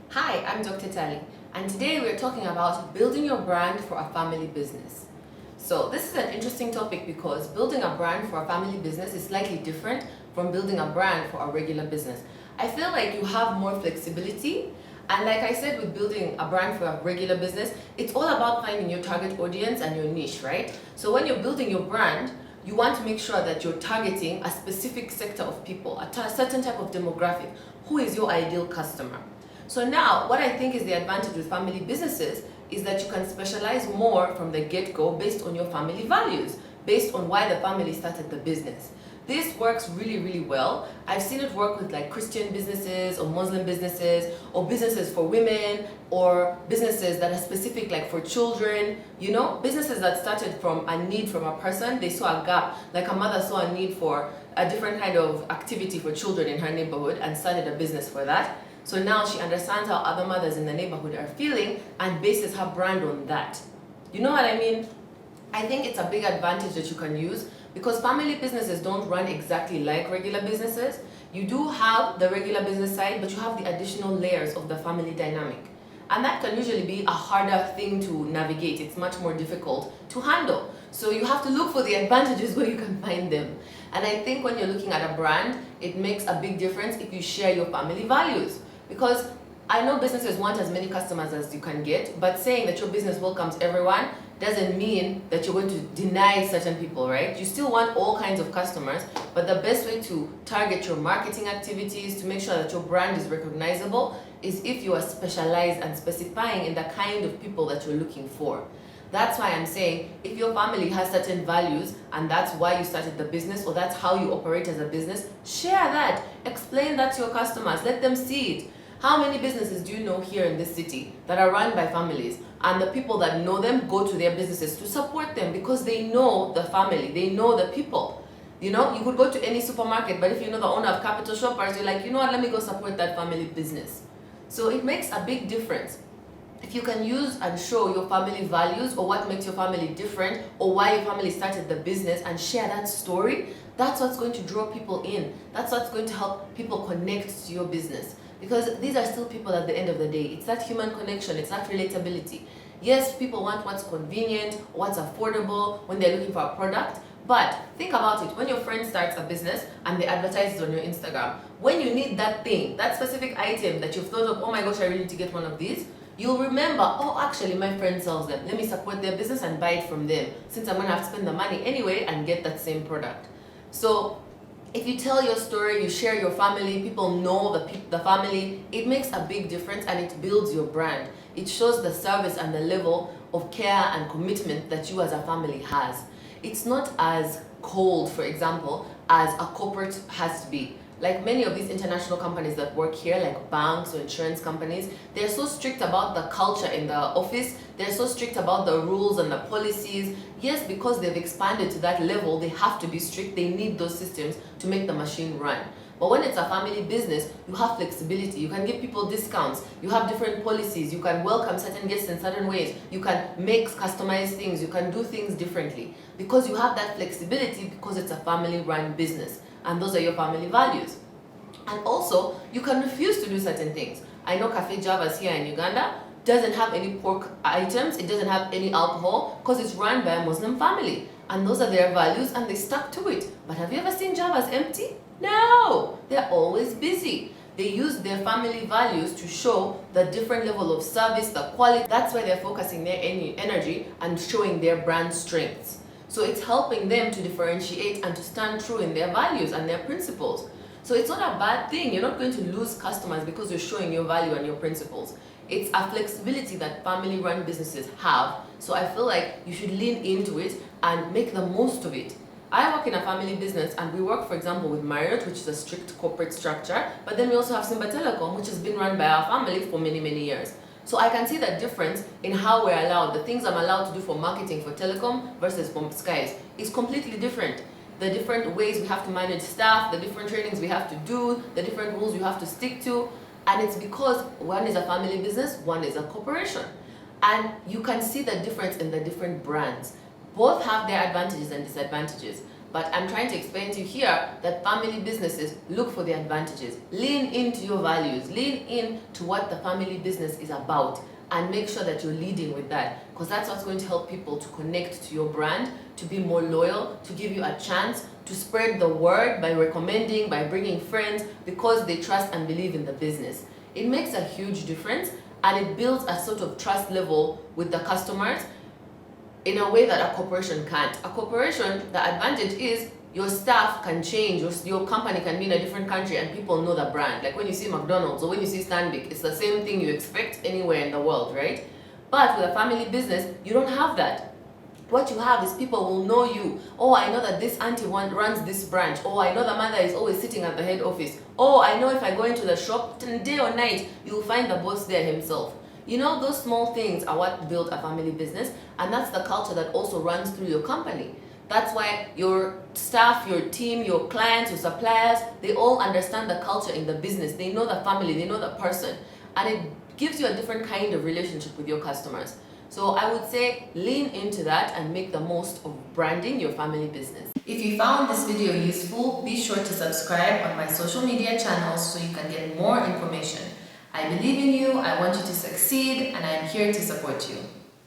Hi, I'm Dr. Tali, and today we're talking about building your brand for a family business. So this is an interesting topic because building a brand for a family business is slightly different from building a brand for a regular business. I feel like you have more flexibility, and like I said, with building a brand for a regular business, it's all about finding your target audience and your niche, right? So when you're building your brand, you want to make sure that you're targeting a specific sector of people, a certain type of demographic. Who is your ideal customer? So now, what I think is the advantage with family businesses is that you can specialize more from the get-go based on your family values, based on why the family started the business. This works really, really well. I've seen it work with like Christian businesses or Muslim businesses or businesses for women or businesses that are specific like for children, you know, businesses that started from a need from a person. They saw a gap, like a mother saw a need for a different kind of activity for children in her neighborhood and started a business for that. So now she understands how other mothers in the neighborhood are feeling and bases her brand on that. You know what I mean? I think it's a big advantage that you can use because family businesses don't run exactly like regular businesses. You do have the regular business side, but you have the additional layers of the family dynamic. And that can usually be a harder thing to navigate. It's much more difficult to handle. So you have to look for the advantages where you can find them. And I think when you're looking at a brand, it makes a big difference if you share your family values. Because I know businesses want as many customers as you can get, but saying that your business welcomes everyone doesn't mean that you're going to deny certain people, right? You still want all kinds of customers, but the best way to target your marketing activities to make sure that your brand is recognizable is if you are specialized and specifying in the kind of people that you're looking for. That's why I'm saying if your family has certain values and that's why you started the business or that's how you operate as a business, share that. Explain that to your customers. Let them see it. How many businesses do you know here in this city that are run by families and the people that know them go to their businesses to support them because they know the family, they know the people. You know, you could go to any supermarket, but if you know the owner of Capital Shoppers, you're like, you know what, let me go support that family business. So it makes a big difference. If you can use and show your family values or what makes your family different or why your family started the business and share that story, that's what's going to draw people in. That's what's going to help people connect to your business. Because these are still people at the end of the day. It's that human connection, it's that relatability. Yes, people want what's convenient, what's affordable when they're looking for a product. But think about it, when your friend starts a business and they advertise it on your Instagram, when you need that thing, that specific item that you've thought of, oh my gosh, I really need to get one of these, you'll remember, oh, actually my friend sells them. Let me support their business and buy it from them since I'm going to have to spend the money anyway and get that same product. So if you tell your story, you share your family, people know the family, it makes a big difference and it builds your brand. It shows the service and the level of care and commitment that you as a family has. It's not as cold, for example, as a corporate has to be. Like many of these international companies that work here, like banks or insurance companies, they're so strict about the culture in the office. They're so strict about the rules and the policies. Yes, because they've expanded to that level, they have to be strict. They need those systems to make the machine run. But when it's a family business, you have flexibility. You can give people discounts. You have different policies. You can welcome certain guests in certain ways. You can make customized things. You can do things differently. Because you have that flexibility because it's a family-run business. And those are your family values. And also, you can refuse to do certain things. I know Cafe Java's here in Uganda doesn't have any pork items, it doesn't have any alcohol because it's run by a Muslim family. And those are their values and they stuck to it. But have you ever seen Java's empty? No! They're always busy. They use their family values to show the different level of service, the quality. That's why they're focusing their energy and showing their brand strengths. So it's helping them to differentiate and to stand true in their values and their principles. So it's not a bad thing. You're not going to lose customers because you're showing your value and your principles. It's a flexibility that family-run businesses have. So I feel like you should lean into it and make the most of it. I work in a family business and we work, for example, with Marriott, which is a strict corporate structure. But then we also have Simba Telecom, which has been run by our family for many, many years. So I can see the difference in how we're allowed. The things I'm allowed to do for marketing for telecom versus for Skies is completely different. the different ways we have to manage staff, the different trainings we have to do, the different rules you have to stick to. And it's because one is a family business, one is a corporation. And you can see the difference in the different brands. Both have their advantages and disadvantages. But I'm trying to explain to you here that family businesses look for the advantages. Lean into your values, lean into what the family business is about, and make sure that you're leading with that, because that's what's going to help people to connect to your brand, to be more loyal, to give you a chance to spread the word by recommending, by bringing friends, because they trust and believe in the business. It makes a huge difference, and it builds a sort of trust level with the customers in a way that a corporation can't. A corporation, the advantage is your staff can change, your company can be in a different country and people know the brand. Like when you see McDonald's or when you see Stanbic, it's the same thing you expect anywhere in the world, right? But with a family business, you don't have that. What you have is people will know you. Oh, I know that this auntie runs this branch. Oh, I know the mother is always sitting at the head office. Oh, I know if I go into the shop, day or night, you'll find the boss there himself. You know, those small things are what build a family business, and that's the culture that also runs through your company. That's why your staff, your team, your clients, your suppliers, they all understand the culture in the business. They know the family, they know the person, and it gives you a different kind of relationship with your customers. So I would say lean into that and make the most of branding your family business. If you found this video useful, be sure to subscribe on my social media channels so you can get more information. I believe in you, I want you to succeed, and I am here to support you.